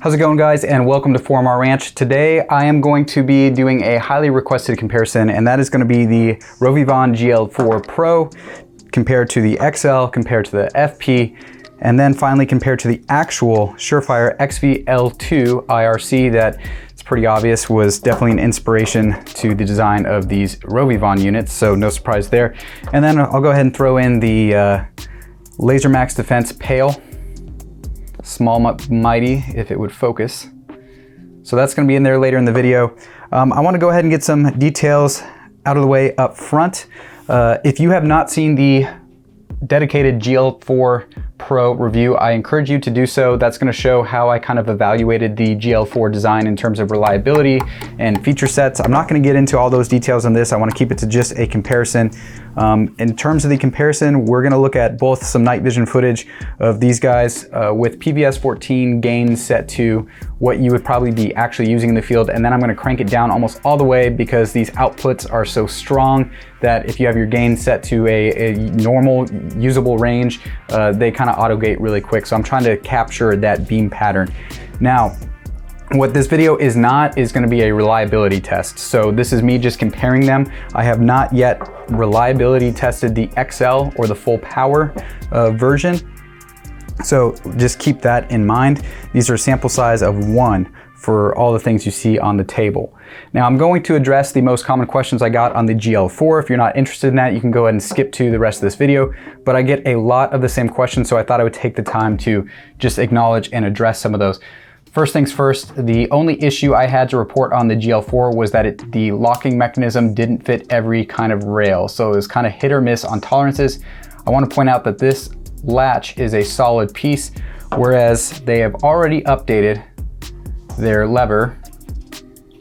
How's it going, guys, and welcome to 4MR Ranch. Today I am going to be doing a highly requested comparison, and that is going to be the RovyVon GL4 Pro compared to the XL, compared to the FP, and then finally compared to the actual Surefire XV-L2 IRC that it's pretty obvious was definitely an inspiration to the design of these RovyVon units, so no surprise there. And then I'll go ahead and throw in the Laser Max Defense Pail. Small mighty if it would focus. So that's going to be in there later in the video. I want to go ahead and get some details out of the way up front. If you have not seen the dedicated GL4 Pro review, I encourage you to do so. That's going to show how I kind of evaluated the GL4 design in terms of reliability and feature sets. I'm not going to get into all those details on this. I want to keep it to just a comparison. In terms of the comparison, we're going to look at both some night vision footage of these guys with PVS 14 gain set to what you would probably be actually using in the field, and then I'm going to crank it down almost all the way because these outputs are so strong that if you have your gain set to a normal usable range, they kind of auto gate really quick. So I'm trying to capture that beam pattern. Now, what this video is not is going to be a reliability test. So this is me just comparing them. I have not yet reliability tested the XL or the full power version. So just keep that in mind. These are a sample size of 1 for all the things you see on the table. Now I'm going to address the most common questions I got on the GL4. If you're not interested in that, you can go ahead and skip to the rest of this video, but I get a lot of the same questions, so I thought I would take the time to just acknowledge and address some of those. First things first, the only issue I had to report on the GL4 was that the locking mechanism didn't fit every kind of rail, so it was kind of hit or miss on tolerances. I want to point out that this latch is a solid piece, whereas they have already updated their lever,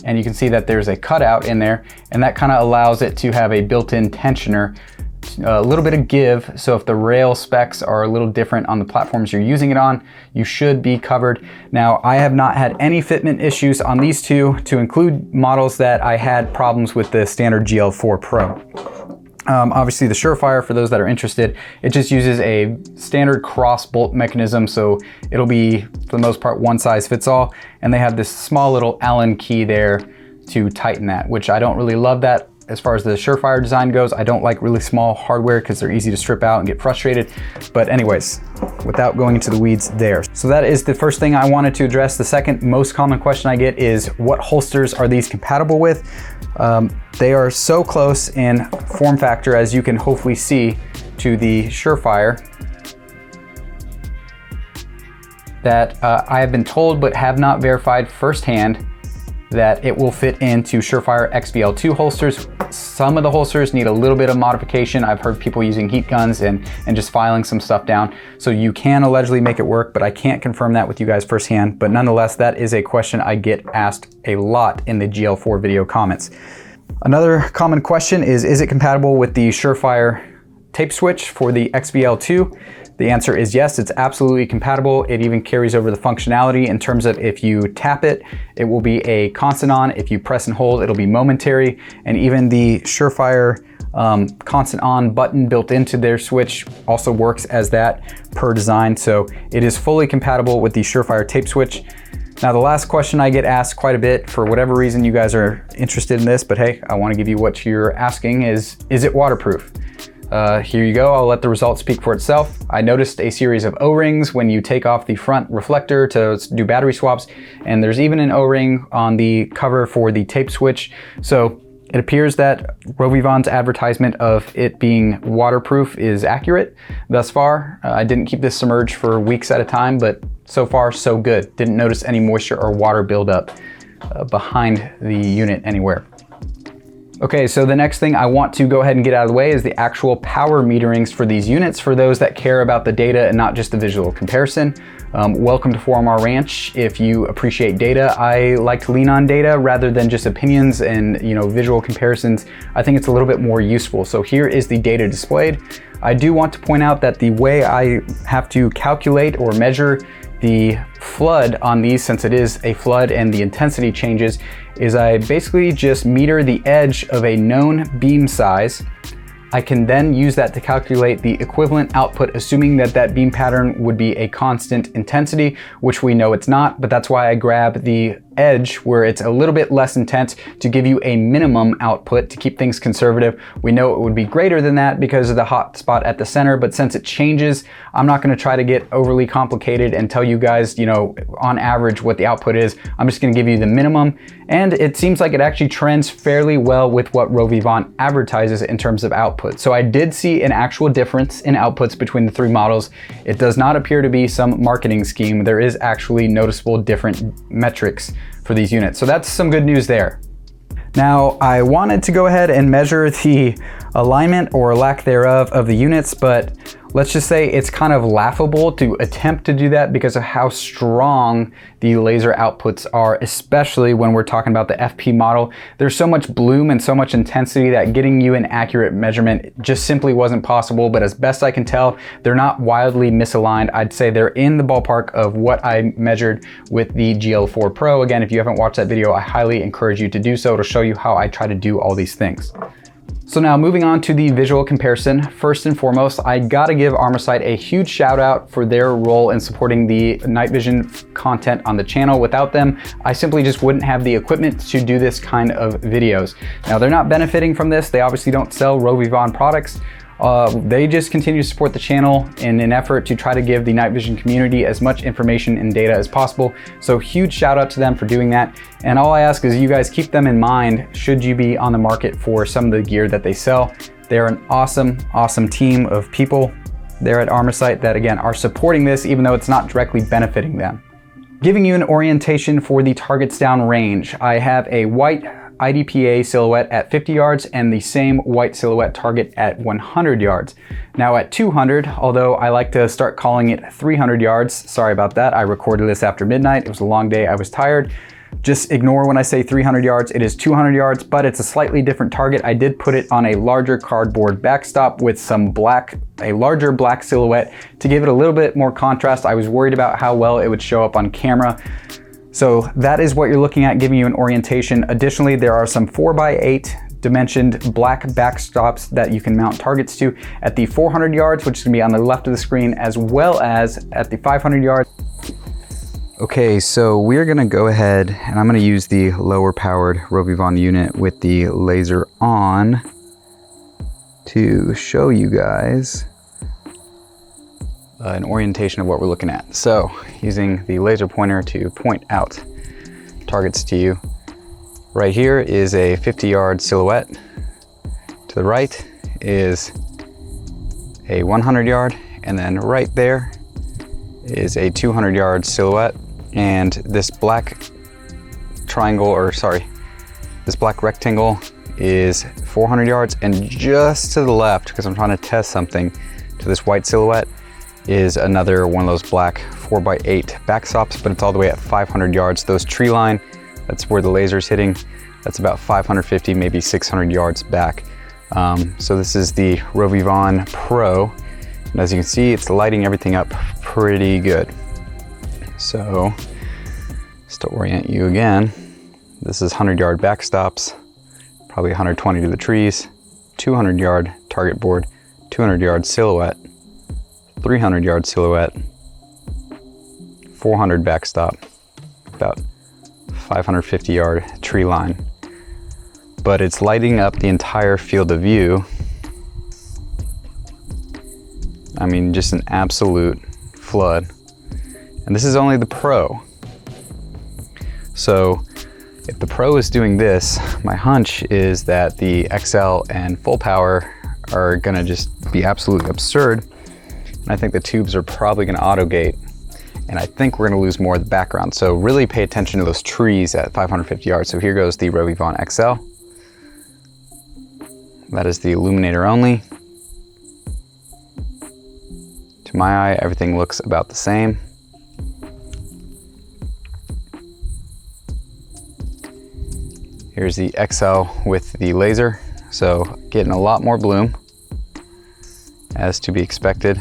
and you can see that there's a cutout in there, and that kind of allows it to have a built-in tensioner, a little bit of give, so if the rail specs are a little different on the platforms you're using it on, you should be covered. Now, I have not had any fitment issues on these two, to include models that I had problems with the standard GL4 Pro. Obviously the Surefire, for those that are interested, it just uses a standard cross bolt mechanism, so it'll be, for the most part, one size fits all, and they have this small little Allen key there to tighten that, which I don't really love that. As far as the Surefire design goes, I don't like really small hardware because they're easy to strip out and get frustrated. But anyways, without going into the weeds there. So that is the first thing I wanted to address. The second most common question I get is, what holsters are these compatible with? They are so close in form factor, as you can hopefully see, to the Surefire, that I have been told but have not verified firsthand that it will fit into Surefire XV-L2 holsters. Some of the holsters need a little bit of modification. I've heard people using heat guns and just filing some stuff down. So you can allegedly make it work, but I can't confirm that with you guys firsthand. But nonetheless, that is a question I get asked a lot in the GL4 video comments. Another common question is it compatible with the Surefire tape switch for the XV-L2? The answer is yes, it's absolutely compatible. It even carries over the functionality in terms of if you tap it, it will be a constant on. If you press and hold, it'll be momentary. And even the Surefire constant on button built into their switch also works as that per design. So it is fully compatible with the Surefire tape switch. Now, the last question I get asked quite a bit, for whatever reason you guys are interested in this, but hey, I want to give you what you're asking, is it waterproof? Here you go, I'll let the result speak for itself. I noticed a series of O-rings when you take off the front reflector to do battery swaps, and there's even an O-ring on the cover for the tape switch. So it appears that RovyVon's advertisement of it being waterproof is accurate thus far. I didn't keep this submerged for weeks at a time, but so far so good. Didn't notice any moisture or water buildup behind the unit anywhere. Okay, so the next thing I want to go ahead and get out of the way is the actual power meterings for these units, for those that care about the data and not just the visual comparison. Welcome to 4MR Ranch. If you appreciate data, I like to lean on data rather than just opinions and visual comparisons. I think it's a little bit more useful. So here is the data displayed. I do want to point out that the way I have to calculate or measure the flood on these, since it is a flood and the intensity changes, is I basically just meter the edge of a known beam size I can then use that to calculate the equivalent output, assuming that that beam pattern would be a constant intensity, which we know it's not, but that's why I grab the edge where it's a little bit less intense to give you a minimum output to keep things conservative. We know it would be greater than that because of the hot spot at the center, but since it changes, I'm not going to try to get overly complicated and tell you guys, you know, on average what the output is. I'm just going to give you the minimum, and it seems like it actually trends fairly well with what RovyVon advertises in terms of output. So I did see an actual difference in outputs between the three models. It does not appear to be some marketing scheme. There is actually noticeable different metrics for these units. So that's some good news there. Now, I wanted to go ahead and measure the alignment or lack thereof of the units, but let's just say it's kind of laughable to attempt to do that because of how strong the laser outputs are, especially when we're talking about the FP model. There's so much bloom and so much intensity that getting you an accurate measurement just simply wasn't possible, but as best I can tell, they're not wildly misaligned. I'd say they're in the ballpark of what I measured with the GL4 Pro. Again, if you haven't watched that video, I highly encourage you to do so to show you how I try to do all these things. So now moving on to the visual comparison, first and foremost, I gotta give Armorsight a huge shout out for their role in supporting the night vision content on the channel. Without them, I simply just wouldn't have the equipment to do this kind of videos. Now they're not benefiting from this. They obviously don't sell RovyVon products. They just continue to support the channel in an effort to try to give the night vision community as much information and data as possible. So huge shout out to them for doing that. And all I ask is you guys keep them in mind should you be on the market for some of the gear that they sell. They're an awesome, awesome team of people there at Armorsight that again are supporting this even though it's not directly benefiting them. Giving you an orientation for the targets down range, I have a white IDPA silhouette at 50 yards and the same white silhouette target at 100 yards. Now at 200, although I like to start calling it 300 yards, sorry about that, I recorded this after midnight, it was a long day, I was tired. Just ignore when I say 300 yards, it is 200 yards, but it's a slightly different target. I did put it on a larger cardboard backstop with some black, a larger black silhouette to give it a little bit more contrast. I was worried about how well it would show up on camera. So that is what you're looking at, giving you an orientation. Additionally, there are some 4x8 dimensioned black backstops that you can mount targets to at the 400 yards, which is gonna be on the left of the screen, as well as at the 500 yards. Okay, so we're gonna go ahead and I'm gonna use the lower powered RovyVon unit with the laser on to show you guys an orientation of what we're looking at. So using the laser pointer to point out targets to you. Right here is a 50-yard silhouette. To the right is a 100-yard, and then right there is a 200-yard silhouette. And this black triangle, or sorry, this black rectangle is 400 yards. And just to the left, because I'm trying to test something, to this white silhouette is another one of those black 4x8 backstops, but it's all the way at 500 yards. Those tree line, that's where the laser's hitting. That's about 550, maybe 600 yards back. So this is the RovyVon Pro. And as you can see, it's lighting everything up pretty good. So just to orient you again, this is 100-yard backstops, probably 120 to the trees, 200-yard target board, 200-yard silhouette, 300-yard silhouette, 400 backstop, about 550-yard tree line. But it's lighting up the entire field of view. I mean, just an absolute flood. And this is only the Pro. So if the Pro is doing this, my hunch is that the XL and full power are gonna just be absolutely absurd. And I think the tubes are probably gonna auto gate. And I think we're gonna lose more of the background. So really pay attention to those trees at 550 yards. So here goes the RovyVon XL. That is the illuminator only. To my eye, everything looks about the same. Here's the XL with the laser. So getting a lot more bloom, as to be expected.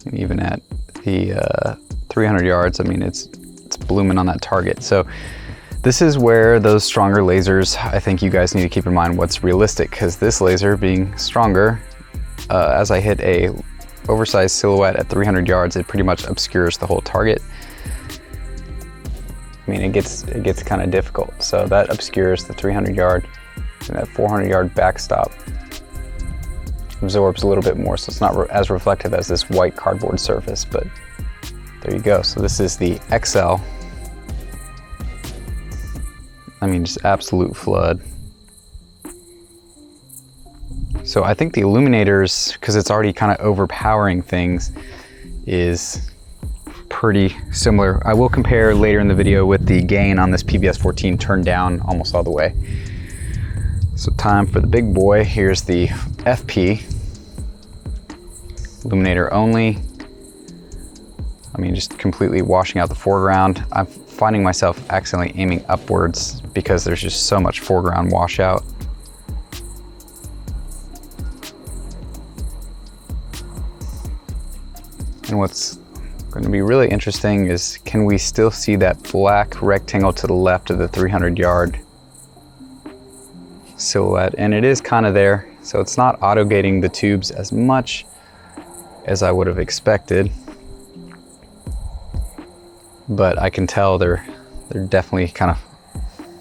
And even at the 300 yards, I mean, it's blooming on that target. So This is where those stronger lasers, I think you guys need to keep in mind what's realistic, because this laser being stronger, as I hit a oversized silhouette at 300 yards, it pretty much obscures the whole target. I mean, it gets kind of difficult. So that obscures the 300 yard, and that 400 yard backstop absorbs a little bit more, so it's not as reflective as this white cardboard surface, but there you go. So this is the XL. I mean, just absolute flood. So I think the illuminators, because it's already kind of overpowering things, is pretty similar. I will compare later in the video with the gain on this PVS 14 turned down almost all the way. So time for the big boy. Here's the FP. Illuminator only. I mean, just completely washing out the foreground. I'm finding myself accidentally aiming upwards because there's just so much foreground washout. And what's going to be really interesting is, can we still see that black rectangle to the left of the 300 yard silhouette? And it is kind of there, so it's not auto gating the tubes as much as I would have expected, but I can tell they're definitely kind of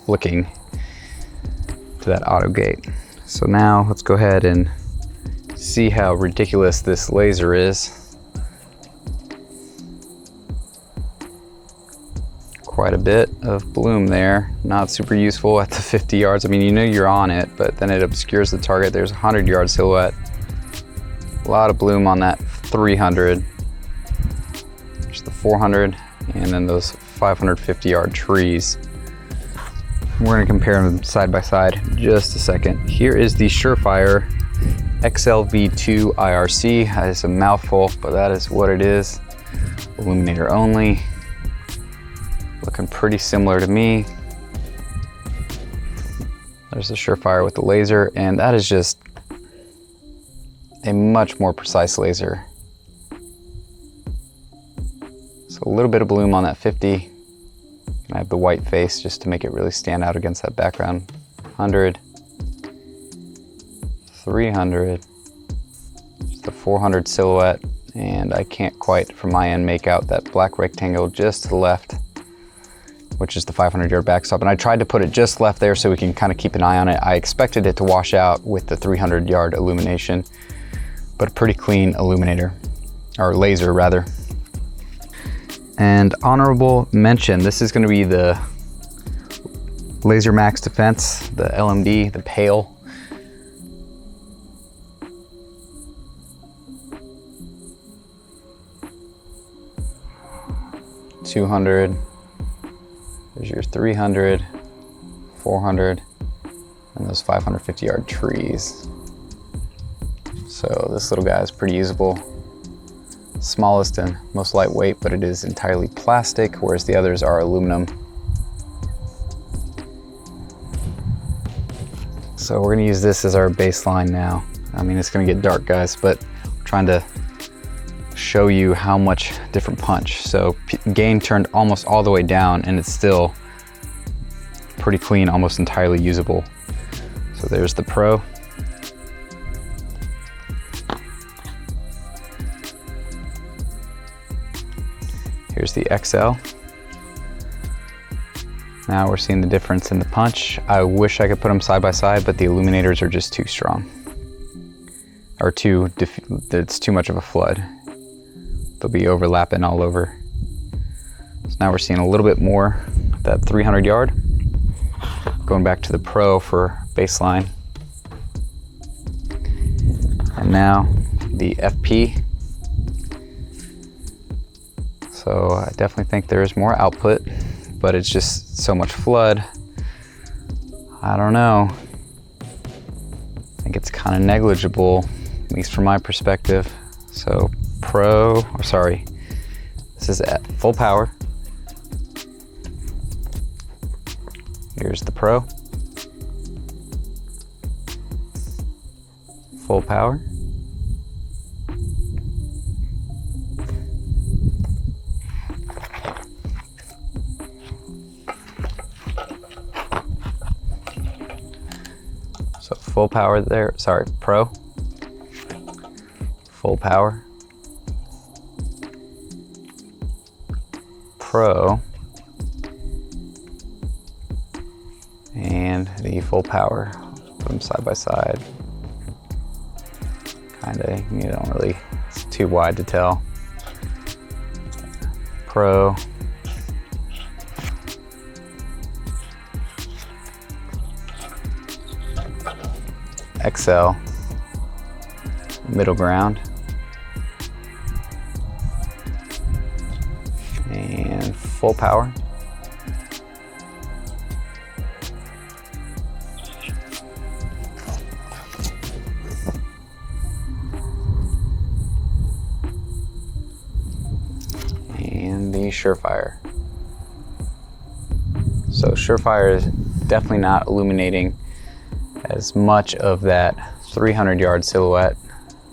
flicking to that auto gate. So now let's go ahead and see how ridiculous this laser is. Quite a bit of bloom there, not super useful at the 50 yards. I mean, you know you're on it, but then it obscures the target. There's a 100 yard silhouette. A lot of bloom on that 300. There's the 400, and then those 550 yard trees. We're gonna compare them side by side in just a second. Here is the Surefire XLV2 IRC. That is a mouthful, but that is what it is. Illuminator only. Looking pretty similar to me. There's the Surefire with the laser, and that is just a much more precise laser. So a little bit of bloom on that 50. I have the white face just to make it really stand out against that background. 100, 300, just the 400 silhouette, and I can't quite, from my end, make out that black rectangle just to the left, which is the 500 yard backstop. And I tried to put it just left there so we can kind of keep an eye on it. I expected it to wash out with the 300 yard illumination, but a pretty clean illuminator, or laser rather. And honorable mention, this is going to be the Laser Max Defense, the LMD, the Pale. $200. There's your 300, 400, and those 550 yard trees. So this little guy is pretty usable. Smallest and most lightweight, but it is entirely plastic, whereas the others are aluminum. So we're gonna use this as our baseline now. I mean, it's gonna get dark, guys, but I'm trying to show you how much different punch. So gain turned almost all the way down, and it's still pretty clean, almost entirely usable. So there's the Pro. Here's the XL. Now we're seeing the difference in the punch. I wish I could put them side by side, but the illuminators are just too strong. Or it's too much of a flood. They'll be overlapping all over. So now we're seeing a little bit more of that 300 yard. Going back to the Pro for baseline. And now the FP. So I definitely think there is more output, but it's just so much flood. I don't know. I think it's kind of negligible, at least from my perspective. So this is at full power. Here's the Pro. Full power. full power there, sorry, Pro, full power, Pro, and the full power. Put them side by side. Kinda, you don't really, it's too wide to tell. Pro, XL, middle ground, and full power. And the Surefire. So Surefire is definitely not illuminating as much of that 300-yard silhouette.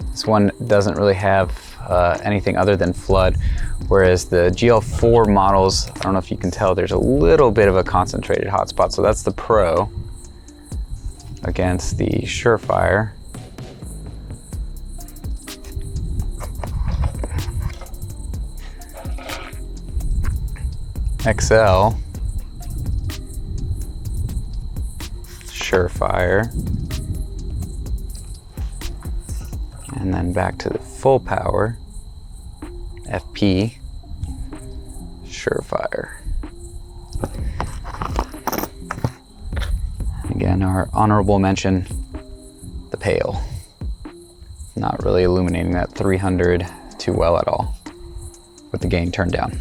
This one doesn't really have anything other than flood, whereas the GL4 models, I don't know if you can tell, there's a little bit of a concentrated hotspot. So that's the Pro against the Surefire. XL, Surefire, and then back to the full power, FP, Surefire. Again, our honorable mention, the Pale. Not really illuminating that 300 too well at all, with the gain turned down.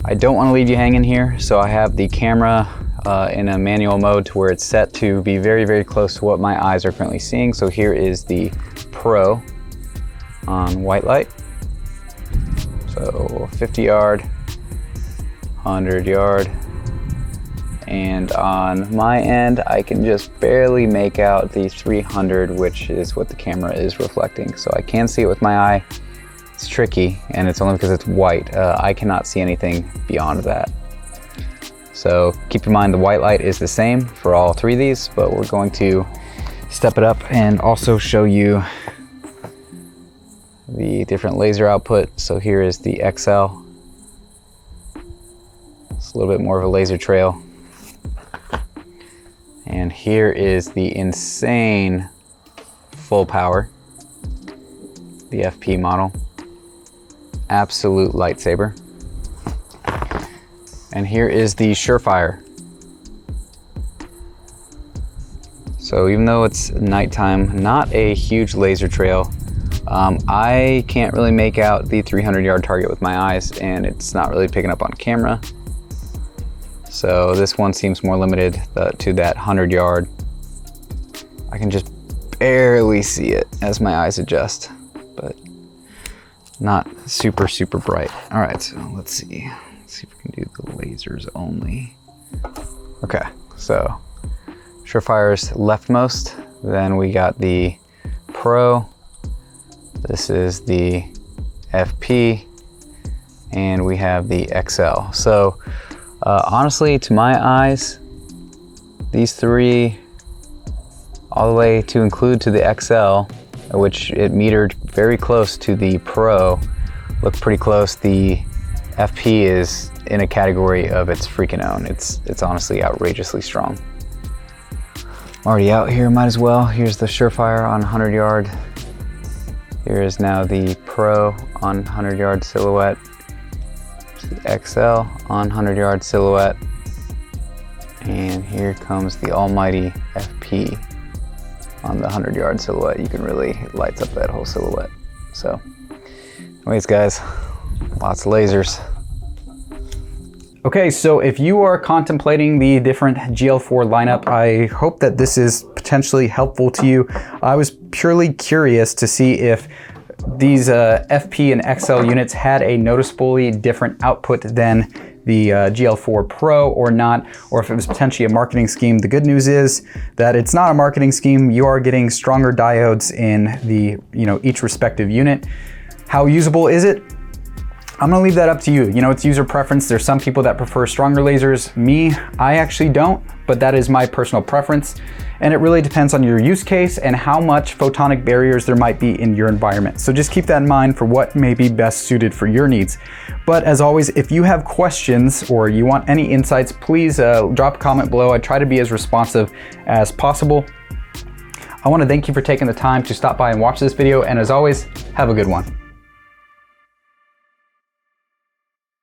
I don't want to leave you hanging here, so I have the camera in a manual mode to where it's set to be very, very close to what my eyes are currently seeing. So here is the Pro on white light. So 50 yard, 100 yard, and on my end, I can just barely make out the 300, which is what the camera is reflecting. So I can see it with my eye. It's tricky, and it's only because it's white. I cannot see anything beyond that. So keep in mind the white light is the same for all three of these, but we're going to step it up and also show you the different laser output. So here is the XL. It's a little bit more of a laser trail. And here is the insane full power, the FP model. Absolute lightsaber. And here is the Surefire. So even though it's nighttime, not a huge laser trail, I can't really make out the 300-yard target with my eyes, and it's not really picking up on camera. So this one seems more limited to that 100-yard. I can just barely see it as my eyes adjust, but not super, super bright. All right, so let's see. Let's see if we can do the lasers only. Okay, so Surefire's leftmost. Then we got the Pro. This is the FP, and we have the XL. So honestly, to my eyes, these three, all the way to include to the XL, which it metered very close to the Pro, look pretty close. The FP is in a category of its freaking own. It's honestly outrageously strong. I'm already out here, might as well. Here's the Surefire on 100-yard. Here is now the Pro on 100-yard silhouette. Here's the XL on 100-yard silhouette. And here comes the almighty FP on the 100-yard silhouette. You can really, it lights up that whole silhouette. So anyways, guys, lots of lasers. Okay, so if you are contemplating the different GL4 lineup, I hope that this is potentially helpful to you. I was purely curious to see if these FP and XL units had a noticeably different output than the GL4 Pro or not, or if it was potentially a marketing scheme. The good news is that it's not a marketing scheme. You are getting stronger diodes in the, each respective unit. How usable is it? I'm gonna leave that up to you. You know, it's user preference. There's some people that prefer stronger lasers. Me, I actually don't, but that is my personal preference. And it really depends on your use case and how much photonic barriers there might be in your environment. So just keep that in mind for what may be best suited for your needs. But as always, if you have questions or you want any insights, please drop a comment below. I try to be as responsive as possible. I want to thank you for taking the time to stop by and watch this video. And as always, have a good one.